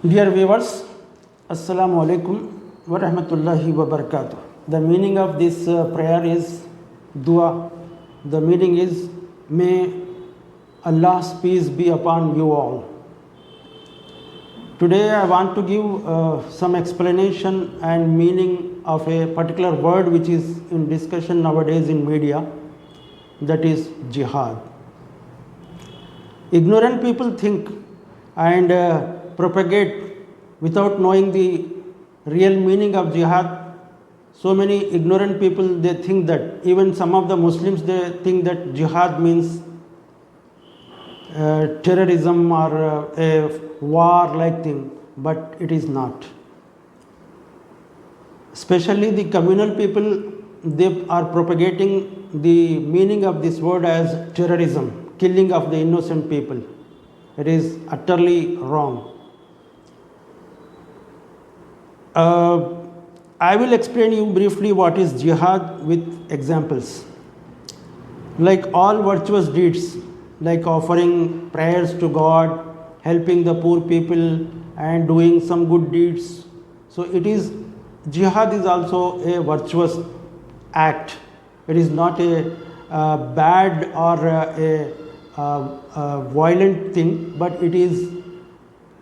Dear viewers, Assalamu alaikum wa rahmatullahi wa barakatuh. The meaning of this prayer is dua. The meaning is, may Allah's peace be upon you all. Today I want to give some explanation and meaning of a particular word which is in discussion nowadays in media, that is jihad. Ignorant people think and propagate without knowing the real meaning of jihad. So many ignorant people, they think that, even some of the Muslims, they think that jihad means terrorism or a war-like thing, but it is not. Especially the communal people, they are propagating the meaning of this word as terrorism, killing of the innocent people. It is utterly wrong. I will explain you briefly what is jihad with examples. Like all virtuous deeds, like offering prayers to God, helping the poor people and doing some good deeds. So jihad is also a virtuous act. It is not a bad or a violent thing, but it is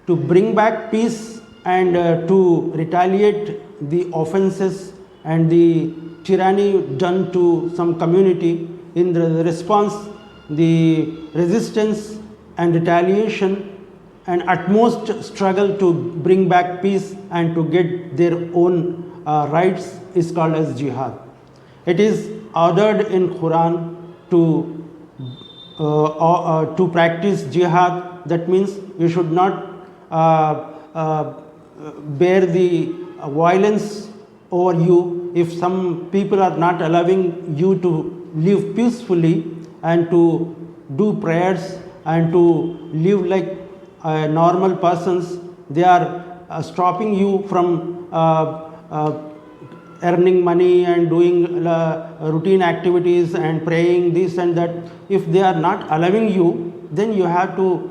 to bring back peace and to retaliate the offenses and the tyranny done to some community. In the response, the resistance and retaliation and utmost struggle to bring back peace and to get their own rights is called as jihad. It is ordered in Quran to practice jihad. That means you should not bear the violence over you. If some people are not allowing you to live peacefully and to do prayers and to live like normal persons, they are stopping you from earning money and doing routine activities and praying this and that. If they are not allowing you, then you have to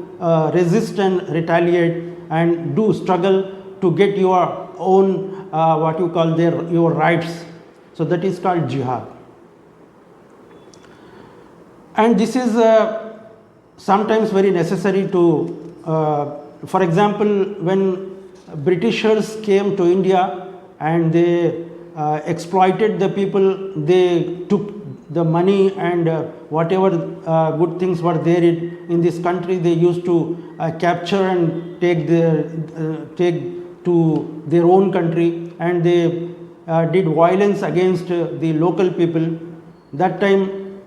resist and retaliate and do struggle to get your own your rights. So that is called jihad. And this is sometimes very necessary to, for example, when Britishers came to India and they exploited the people, they took the money and whatever good things were there in this country, they used to capture and take to their own country, and they did violence against the local people. That time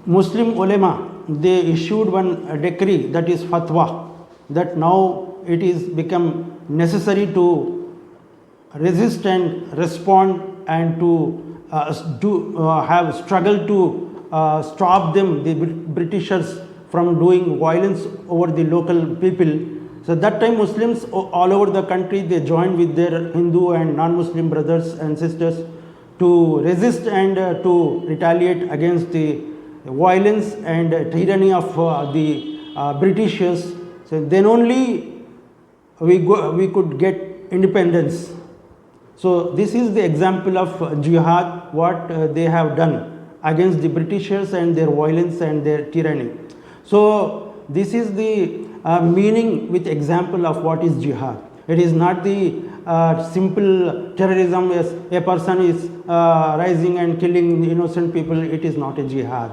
Muslim ulema, they issued one decree, that is fatwa, that now it is become necessary to resist and respond and to have struggle to stop them, the Britishers, from doing violence over the local people. So that time Muslims all over the country, they joined with their Hindu and non-Muslim brothers and sisters to resist and to retaliate against the violence and tyranny of the Britishers. So then only we could get independence. So this is the example of jihad, what they have done against the Britishers and their violence and their tyranny. So this is the meaning with example of what is jihad. It is not the simple terrorism as a person is rising and killing the innocent people. It is not a jihad.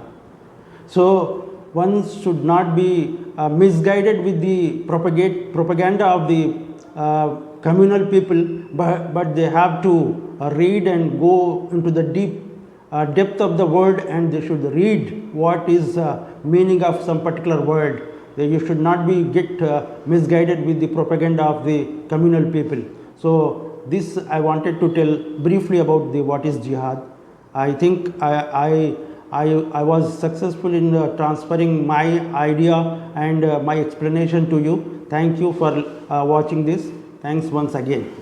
So one should not be misguided with the propaganda of the communal people, but they have to read and go into the deep depth of the word, and they should read what is meaning of some particular word. You should not be misguided with the propaganda of the communal people. So this I wanted to tell briefly about what is jihad. I think I was successful in transferring my idea and my explanation to you. Thank you for watching this. Thanks once again.